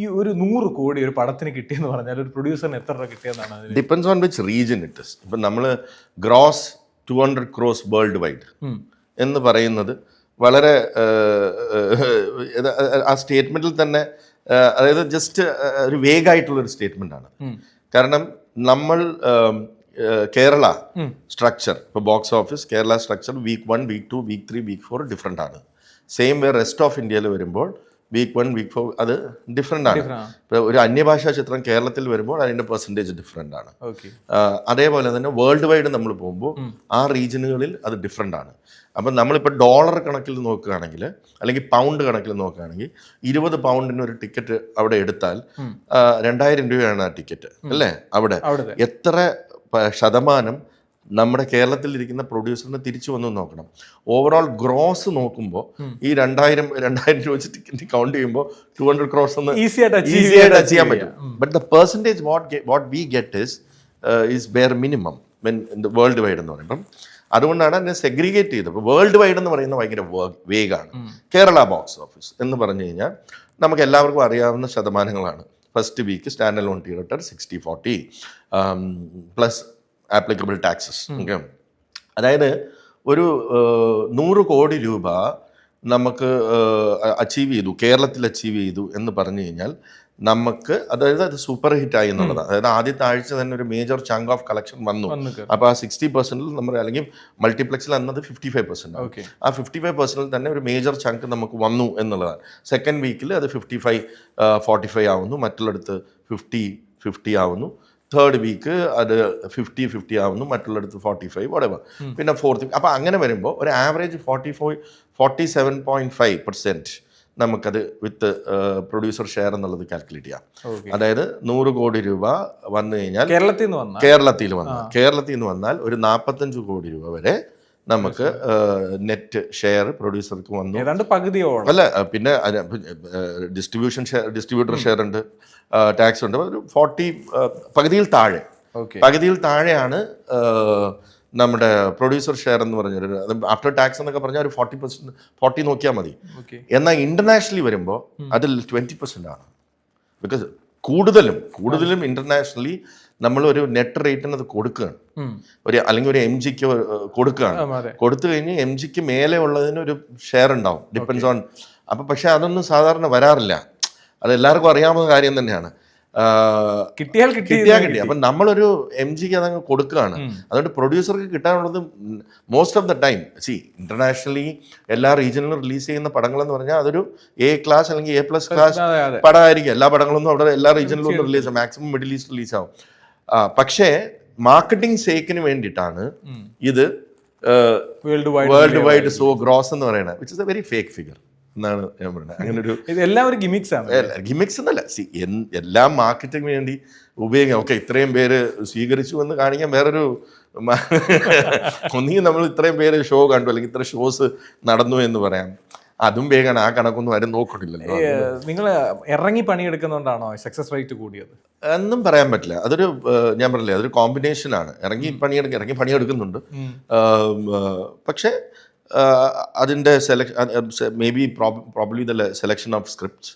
ഈ ഒരു 100 കോടി ഒരു പടത്തിന് കിട്ടിയെന്ന് പറഞ്ഞാൽ ഒരു പ്രൊഡ്യൂസറിന് എത്ര രൂപ കിട്ടിയെന്നാണ്? Depends on which region it is. ഇപ്പം നമ്മൾ ഗ്രോസ് 200 crores വേൾഡ് വൈഡ് എന്ന് പറയുന്നത് വളരെ ആ സ്റ്റേറ്റ്മെൻറ്റിൽ തന്നെ അതായത് ജസ്റ്റ് ഒരു വേഗായിട്ടുള്ളൊരു സ്റ്റേറ്റ്മെൻ്റ് ആണ്. കാരണം നമ്മൾ കേരള സ്ട്രക്ചർ ഇപ്പോൾ box office Kerala structure week 1, week 2, week 3, week 4 different ആണ്. സെയിം വേ റെസ്റ്റ് ഓഫ് ഇന്ത്യയിൽ വരുമ്പോൾ week 1, week 4 അത് ഡിഫറെൻ്റ് ആണ്. ഇപ്പോൾ ഒരു അന്യഭാഷാ ചിത്രം കേരളത്തിൽ വരുമ്പോൾ അതിൻ്റെ പെർസെൻറ്റേജ് ഡിഫറെൻ്റ് ആണ്. അതേപോലെ തന്നെ വേൾഡ് വൈഡ് നമ്മൾ പോകുമ്പോൾ ആ റീജിയനുകളിൽ അത് ഡിഫറെൻ്റ് ആണ്. അപ്പം നമ്മളിപ്പോൾ ഡോളർ കണക്കിൽ നോക്കുകയാണെങ്കിൽ അല്ലെങ്കിൽ പൗണ്ട് കണക്കിൽ നോക്കുകയാണെങ്കിൽ 20 പൗണ്ടിന് ഒരു ടിക്കറ്റ് അവിടെ എടുത്താൽ 2000 രൂപയാണ് ആ ടിക്കറ്റ് അല്ലേ? അവിടെ എത്ര ശതമാനം നമ്മുടെ കേരളത്തിൽ ഇരിക്കുന്ന പ്രൊഡ്യൂസറിന് തിരിച്ചു വന്നു നോക്കണം. ഓവറോൾ ഗ്രോസ് നോക്കുമ്പോൾ ഈ 2000 രൂപ വെച്ച് ടിക്കറ്റ് കൗണ്ട് ചെയ്യുമ്പോൾ 200 crores ഒന്ന് ഈസി ആയിട്ട് അച്ചീവ് ചെയ്യാൻ പറ്റും. But the percentage what we get is bare minimum when world wide എന്ന് പറയുമ്പം അതുകൊണ്ടാണ് അതിനെ സെഗ്രിഗേറ്റ് ചെയ്തത്. ഇപ്പോൾ വേൾഡ് വൈഡ് എന്ന് പറയുന്നത് ഭയങ്കര വേഗമാണ്. കേരള ബോക്സ് ഓഫീസ് എന്ന് പറഞ്ഞു കഴിഞ്ഞാൽ നമുക്ക് എല്ലാവർക്കും അറിയാവുന്ന ശതമാനങ്ങളാണ്. First week stand alone theatre 60-40 plus applicable taxes. Okay, അതായത് ഒരു 100 കോടി രൂപ നമുക്ക് അച്ചീവ് ചെയ്തു, കേരളത്തിൽ അച്ചീവ് ചെയ്തു എന്ന് പറഞ്ഞു കഴിഞ്ഞാൽ നമുക്ക് അതായത് അത് സൂപ്പർ ഹിറ്റായി എന്നുള്ളതാണ്. അതായത് ആദ്യത്തെ ആഴ്ച തന്നെ ഒരു മേജർ ചങ്ക് ഓഫ് കളക്ഷൻ വന്നു. അപ്പോൾ ആ 60% നമ്മൾ അല്ലെങ്കിൽ മൾട്ടിപ്ലക്സിൽ എന്നത് 55%. ആ 55% തന്നെ ഒരു മേജർ ചങ്ക് നമുക്ക് വന്നു എന്നുള്ളതാണ്. സെക്കൻഡ് വീക്കിൽ അത് 55-45 ആവുന്നു, മറ്റുള്ളിടത്ത് 50-50 ആവുന്നു. തേർഡ് വീക്ക് അത് 50-50 ആവുന്നു, മറ്റുള്ളിടത്ത് 45 whatever. പിന്നെ ഫോർത്ത്. അപ്പോൾ അങ്ങനെ വരുമ്പോൾ ഒരു ആവറേജ് 47.5% നമുക്കത് വിത്ത് പ്രൊഡ്യൂസർ ഷെയർ എന്നുള്ളത് കാൽക്കുലേറ്റ് ചെയ്യാം. അതായത് 100 കോടി രൂപ വന്നു കഴിഞ്ഞാൽ കേരളത്തിൽ നിന്ന് വന്നാൽ ഒരു 45 കോടി രൂപ വരെ നമുക്ക് നെറ്റ് ഷെയർ പ്രൊഡ്യൂസർക്ക് വന്നു. പകുതിയോളം അല്ല, പിന്നെ ഡിസ്ട്രിബ്യൂട്ടർ ഷെയർ ഉണ്ട്, ടാക്സ് ഉണ്ട്. ഒരു 40 പകുതിയിൽ താഴെയാണ് നമ്മുടെ പ്രൊഡ്യൂസർ ഷെയർ എന്ന് പറഞ്ഞൊരു ആഫ്റ്റർ ടാക്സ് എന്നൊക്കെ പറഞ്ഞാൽ ഒരു 40% നോക്കിയാൽ മതി. എന്നാൽ ഇന്റർനാഷണലി വരുമ്പോൾ അതിൽ 20% ആണ്. ബിക്കോസ് കൂടുതലും ഇന്റർനാഷണലി നമ്മൾ ഒരു നെറ്റ് റേറ്റിന് അത് കൊടുക്കുകയാണ്, അല്ലെങ്കിൽ ഒരു MG കൊടുക്കുകയാണ്. കൊടുത്തു കഴിഞ്ഞ് MG മേലെ ഉള്ളതിന് ഒരു ഷെയർ ഉണ്ടാവും, ഡിപ്പെൻസ് ഓൺ. അപ്പം പക്ഷെ അതൊന്നും സാധാരണ വരാറില്ല. അത് എല്ലാവർക്കും അറിയാവുന്ന കാര്യം തന്നെയാണ്. കിട്ടിയാൽ കിട്ടി. അപ്പം നമ്മളൊരു MG അതങ്ങ് കൊടുക്കുകയാണ്. അതുകൊണ്ട് പ്രൊഡ്യൂസർക്ക് കിട്ടാനുള്ളത് most of the time internationally എല്ലാ റീജിയനിലും റിലീസ് ചെയ്യുന്ന പടങ്ങളെന്ന് പറഞ്ഞാൽ അതൊരു A ക്ലാസ് അല്ലെങ്കിൽ A+ ക്ലാസ് പടമായിരിക്കും. എല്ലാ പടങ്ങളൊന്നും അവിടെ എല്ലാ റീജിയനിലും ഒന്നും റിലീസ് ആവും, മാക്സിമം മിഡിൽ ഈസ്റ്റ് റിലീസ് ആവും. പക്ഷേ മാർക്കറ്റിംഗ് സേക്കിന് വേണ്ടിയിട്ടാണ് ഇത് വേൾഡ് വൈഡ് സോ ഗ്രോസ് എന്ന് പറയുന്നത്, which is A very fake figure എന്നാണ് ഞാൻ പറയുന്നത്. അങ്ങനെ ഒരു ഗിമിക്സ് എന്നല്ല, എല്ലാം മാർക്കറ്റിംഗ് വേണ്ടി ഉപയോഗിക്കാം. ഓക്കെ, ഇത്രയും പേര് സ്വീകരിച്ചു എന്ന് കാണിക്കാൻ വേറൊരു ഒന്നുകിൽ നമ്മൾ ഇത്രയും പേര് ഷോ കണ്ടു അല്ലെങ്കിൽ ഇത്ര ഷോസ് നടന്നു എന്ന് പറയാം. അതും വേഗമാണ്, ആ കണക്കൊന്നും ആരും നോക്കണില്ലല്ലോ. നിങ്ങൾ ഇറങ്ങി പണിയെടുക്കുന്നതുകൊണ്ടാണോ സക്സസ് റേറ്റ് കൂടിയത്? എന്നും പറയാൻ പറ്റില്ല. അതൊരു ഞാൻ പറഞ്ഞില്ലേ, അതൊരു കോമ്പിനേഷനാണ്. ഇറങ്ങി പണിയെടുക്കുന്നുണ്ട്. പക്ഷേ അതിൻ്റെ may be probably the selection of scripts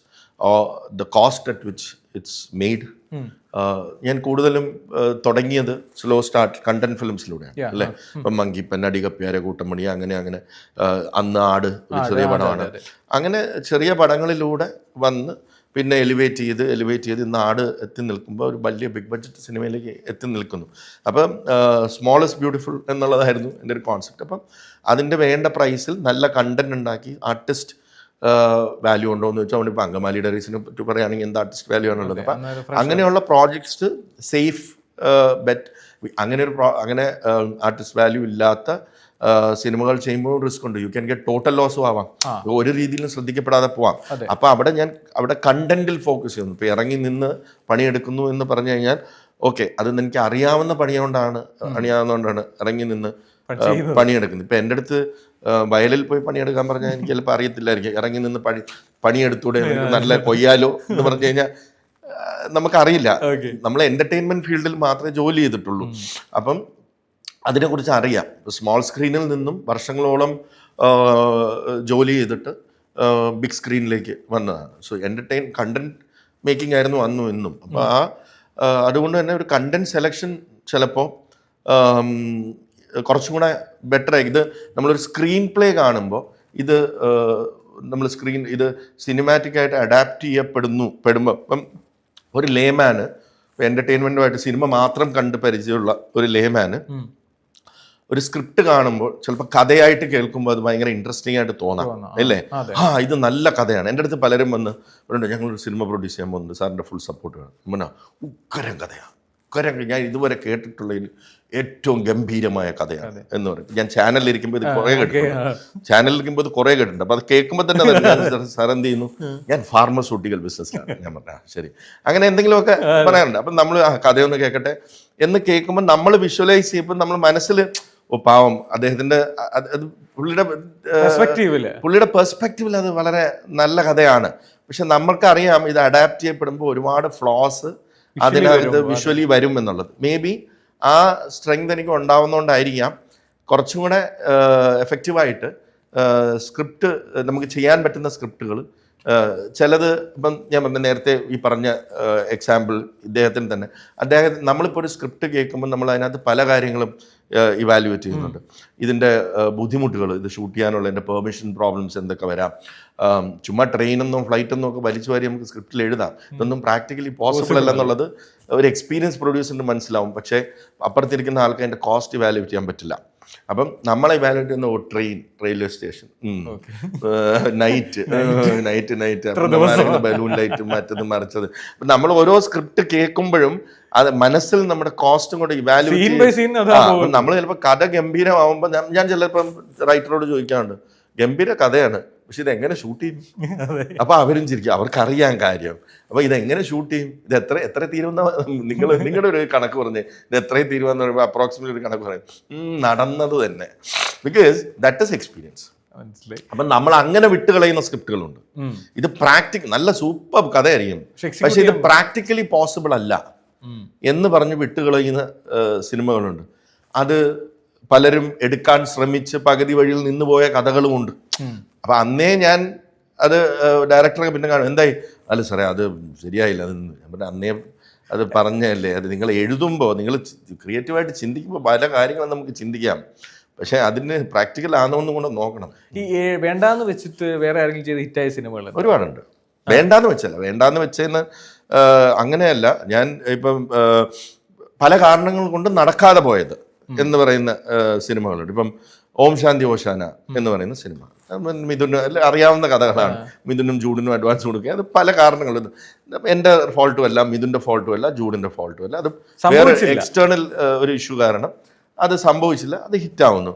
or the cost at which it's made. ഞാൻ കൂടുതലും തുടങ്ങിയത് സ്ലോ സ്റ്റാർട്ട് കണ്ടന്റ് ഫിലിംസിലൂടെയാണ് അല്ലേ. ഇപ്പം മങ്കിപ്പൻ, അടികപ്പ്യാരെ, കൂട്ടമണി, അങ്ങനെ അന്ന് ആട് ഒരു ചെറിയ പടമാണ്. അങ്ങനെ ചെറിയ പടങ്ങളിലൂടെ വന്ന് പിന്നെ എലിവേറ്റ് ചെയ്ത് ഇന്ന് ആട് എത്തി നിൽക്കുമ്പോൾ ഒരു വലിയ ബിഗ് ബഡ്ജറ്റ് സിനിമയിലേക്ക് എത്തി നിൽക്കുന്നു. അപ്പം സ്മോൾ ഇസ് ബ്യൂട്ടിഫുൾ എന്നുള്ളതായിരുന്നു എൻ്റെ ഒരു കോൺസെപ്റ്റ്. അപ്പം അതിൻ്റെ വേണ്ട പ്രൈസിൽ നല്ല കണ്ടന്റ് ഉണ്ടാക്കി ആർട്ടിസ്റ്റ് വാല്യൂ ഉണ്ടോ എന്ന് വെച്ചാൽ ഇപ്പോൾ അങ്കമാലി ഡയറീസിനെ പറ്റി പറയുകയാണെങ്കിൽ എന്ത് ആർട്ടിസ്റ്റ് വാല്യൂ ആണുള്ളത്. അപ്പം അങ്ങനെയുള്ള പ്രോജക്ട്സ് സേഫ് ബെറ്റ്. അങ്ങനെ ആർട്ടിസ്റ്റ് വാല്യൂ ഇല്ലാത്ത സിനിമകൾ ചെയ്യുമ്പോൾ റിസ്ക് ഉണ്ട്. യു ക്യാൻ ഗെറ്റ് ടോട്ടൽ ലോസും ആവാം, ഒരു രീതിയിലും ശ്രദ്ധിക്കപ്പെടാതെ പോവാം. അപ്പം അവിടെ കണ്ടന്റിൽ ഫോക്കസ് ചെയ്യുന്നു. ഇപ്പം ഇറങ്ങി നിന്ന് പണിയെടുക്കുന്നു എന്ന് പറഞ്ഞു കഴിഞ്ഞാൽ ഓക്കെ, അത് എനിക്ക് അറിയാവുന്നതുകൊണ്ടാണ് ഇറങ്ങി നിന്ന് പണിയെടുക്കുന്നത്. ഇപ്പം എൻ്റെ അടുത്ത് വയലിൽ പോയി പണിയെടുക്കാൻ പറഞ്ഞാൽ എനിക്ക് ചിലപ്പോൾ അറിയത്തില്ലായിരിക്കും. ഇറങ്ങി നിന്ന് പണിയെടുത്തൂടെ, നല്ല കൊയ്യാലോ എന്ന് പറഞ്ഞു കഴിഞ്ഞാൽ നമുക്കറിയില്ല. നമ്മൾ എൻ്റർടൈൻമെൻറ്റ് ഫീൽഡിൽ മാത്രമേ ജോലി ചെയ്തിട്ടുള്ളൂ. അപ്പം അതിനെക്കുറിച്ച് അറിയാം. സ്മോൾ സ്ക്രീനിൽ നിന്നും വർഷങ്ങളോളം ജോലി ചെയ്തിട്ട് ബിഗ് സ്ക്രീനിലേക്ക് വന്നതാണ്. സോ കണ്ടന്റ് മേക്കിംഗ് ആയിരുന്നു അന്നും ഇന്നും. അപ്പോൾ അതുകൊണ്ട് തന്നെ ഒരു കണ്ടന്റ് സെലക്ഷൻ ചിലപ്പോൾ കുറച്ചും കൂടെ ബെറ്റർ ആയി. ഇത് നമ്മളൊരു സ്ക്രീൻ പ്ലേ കാണുമ്പോൾ ഇത് നമ്മൾ ഇത് സിനിമാറ്റിക് ആയിട്ട് അഡാപ്റ്റ് പെടുമ്പോൾ ഇപ്പം ഒരു ലേമാന് എൻ്റർടൈൻമെൻറ്റുമായിട്ട് സിനിമ മാത്രം കണ്ട് പരിചയമുള്ള ഒരു ലേമാന് ഒരു സ്ക്രിപ്റ്റ് കാണുമ്പോൾ ചിലപ്പോൾ കഥയായിട്ട് കേൾക്കുമ്പോൾ അത് ഭയങ്കര ഇൻട്രസ്റ്റിംഗ് ആയിട്ട് തോന്നാം അല്ലേ? ഇത് നല്ല കഥയാണ്. എൻ്റെ അടുത്ത് പലരും വന്ന് പറയുന്നുണ്ട്, ഞങ്ങളൊരു സിനിമ പ്രൊഡ്യൂസ് ചെയ്യാൻ പോകുന്നുണ്ട്, സാറിൻ്റെ ഫുൾ സപ്പോർട്ട് വേണം. മുന്നാ ഉക്കരം കഥയാണ്, ഞാൻ ഇതുവരെ കേട്ടിട്ടുള്ളതിൽ ഏറ്റവും ഗംഭീരമായ കഥയാണ് എന്ന് പറയും. ഞാൻ ചാനലിലിരിക്കുമ്പോൾ ഇത് കുറേ കേട്ടിട്ടുണ്ട്. അപ്പോൾ അത് കേൾക്കുമ്പോൾ തന്നെ സാർ എന്ത് ചെയ്യുന്നു, ഞാൻ ഫാർമസ്യൂട്ടിക്കൽ ബിസിനസ്സിലാണ്. ഞാൻ പറഞ്ഞ ശരി, അങ്ങനെ എന്തെങ്കിലുമൊക്കെ പറയാറുണ്ട്. അപ്പം നമ്മൾ കഥയൊന്ന് കേൾക്കട്ടെ എന്ന് കേൾക്കുമ്പോൾ നമ്മൾ വിഷ്വലൈസ് ചെയ്യുമ്പോൾ നമ്മൾ മനസ്സിൽ പാവം അദ്ദേഹത്തിന്റെ പുള്ളിയുടെ പെർസ്പെക്റ്റീവിൽ അത് വളരെ നല്ല കഥയാണ്. പക്ഷെ നമ്മൾക്കറിയാം ഇത് അഡാപ്റ്റ് ചെയ്യപ്പെടുമ്പോൾ ഒരുപാട് ഫ്ലോസ് അതിനകത്ത് വിഷ്വലി വരും എന്നുള്ളത്. മേ ബി ആ സ്ട്രെങ്ത് എനിക്ക് ഉണ്ടാവുന്നതുകൊണ്ടായിരിക്കാം കുറച്ചും കൂടെ എഫക്റ്റീവായിട്ട് സ്ക്രിപ്റ്റ് നമുക്ക് ചെയ്യാൻ പറ്റുന്ന സ്ക്രിപ്റ്റുകൾ ചിലത് ഇപ്പം ഞാൻ പറഞ്ഞ നേരത്തെ ഈ പറഞ്ഞ എക്സാമ്പിൾ ഇദ്ദേഹത്തിന് തന്നെ നമ്മളിപ്പോൾ ഒരു സ്ക്രിപ്റ്റ് കേൾക്കുമ്പോൾ നമ്മൾ അതിനകത്ത് പല കാര്യങ്ങളും ഇവാലുവേറ്റ് ചെയ്യുന്നുണ്ട്. ഇതിൻ്റെ ബുദ്ധിമുട്ടുകൾ, ഇത് ഷൂട്ട് ചെയ്യാനുള്ള എൻ്റെ പെർമിഷൻ പ്രോബ്ലംസ് എന്തൊക്കെ വരാം, ചുമ്മാ ട്രെയിനെന്നോ ഫ്ലൈറ്റെന്നോ ഒക്കെ വലിച്ചു വാരി നമുക്ക് സ്ക്രിപ്റ്റിൽ എഴുതാം. ഇതൊന്നും പ്രാക്ടിക്കലി പോസിബിൾ അല്ല എന്നുള്ളത് ഒരു എക്സ്പീരിയൻസ് പ്രൊഡ്യൂസറിന് മനസ്സിലാവും. പക്ഷേ അപ്പുറത്തിരിക്കുന്ന ആൾക്ക് അതിൻ്റെ കോസ്റ്റ് ഇവാലുവേറ്റ് ചെയ്യാൻ പറ്റില്ല. അപ്പം നമ്മളെ ഇവാലുവേറ്റ് ചെയ്യുന്ന railway station, night balloon light മറ്റത് മറിച്ചത്. അപ്പം നമ്മൾ ഓരോ സ്ക്രിപ്റ്റ് കേൾക്കുമ്പോഴും അത് മനസ്സിൽ നമ്മുടെ കോസ്റ്റും കൂടെ ഇവാലുവേറ്റ്. നമ്മൾ ചിലപ്പോൾ കഥ ഗംഭീരമാവുമ്പോൾ ഞാൻ ചിലപ്പം റൈറ്ററോട് ചോദിക്കാറുണ്ട്, ഗംഭീര കഥയാണ്, പക്ഷെ ഇതെങ്ങനെ ഷൂട്ട് ചെയ്യും? അപ്പൊ അവരും ചിരിക്കും, അവർക്കറിയാൻ കാര്യം. അപ്പൊ ഇതെങ്ങനെ ഷൂട്ട് ചെയ്യും, ഇത് എത്ര തീരുന്ന നിങ്ങളുടെ ഒരു കണക്ക് പറഞ്ഞേ, ഇത് എത്രയും തീരുവെന്ന് പറയുമ്പോൾ അപ്രോക്സിമേറ്റ് ഒരു കണക്ക് പറയും, നടന്നത് തന്നെ. Because that is experience. അപ്പൊ നമ്മൾ അങ്ങനെ വിട്ടുകളയുന്ന സ്ക്രിപ്റ്റുകളുണ്ട്. ഇത് നല്ല സൂപ്പർ കഥയായിരിക്കും, പക്ഷെ ഇത് പ്രാക്ടിക്കലി പോസിബിൾ അല്ല എന്ന് പറഞ്ഞ് വിട്ടുകളയുന്ന സിനിമകളുണ്ട്. അത് പലരും എടുക്കാൻ ശ്രമിച്ച് പകുതി വഴിയിൽ നിന്ന് പോയ കഥകളുമുണ്ട്. അപ്പൊ അന്നേ ഞാൻ അത് ഡയറക്ടറൊക്കെ പിന്നെ കാണും, എന്തായി, അല്ല സാറേ അത് ശരിയായില്ല, അത് ഞാൻ അന്നേ അത് പറഞ്ഞല്ലേ, അത് നിങ്ങൾ എഴുതുമ്പോൾ നിങ്ങൾ ക്രിയേറ്റീവായിട്ട് ചിന്തിക്കുമ്പോൾ പല കാര്യങ്ങളും നമുക്ക് ചിന്തിക്കാം, പക്ഷെ അതിന് പ്രാക്ടിക്കൽ ആണെന്നും കൂടെ നോക്കണം. ഈ വേണ്ടാന്ന് വെച്ചിട്ട് വേറെ ആരെങ്കിലും ചെയ്ത് ഹിറ്റായ സിനിമകൾ ഒരുപാടുണ്ട്. വേണ്ടാന്ന് വെച്ചെന്ന് അങ്ങനെയല്ല, ഞാൻ ഇപ്പം പല കാരണങ്ങൾ കൊണ്ട് നടക്കാതെ പോയത് എന്ന് പറയുന്ന സിനിമകളുണ്ട്. ഇപ്പം ഓം ശാന്തി ഓശാന എന്ന് പറയുന്ന സിനിമ, മിഥുന് അറിയാവുന്ന കഥകളാണ്. മിഥുനും ജൂഡിനും അഡ്വാൻസ് കൊടുക്കുക, അത് പല കാരണങ്ങളും, എൻ്റെ ഫോൾട്ടും അല്ല, മിഥുൻ്റെ ഫോൾട്ടും അല്ല, ജൂഡിൻ്റെ ഫോൾട്ടും അല്ല, അത് വേറെ എക്സ്റ്റേണൽ ഒരു ഇഷ്യൂ കാരണം അത് സംഭവിച്ചില്ല, അത് ഹിറ്റാവുന്നു.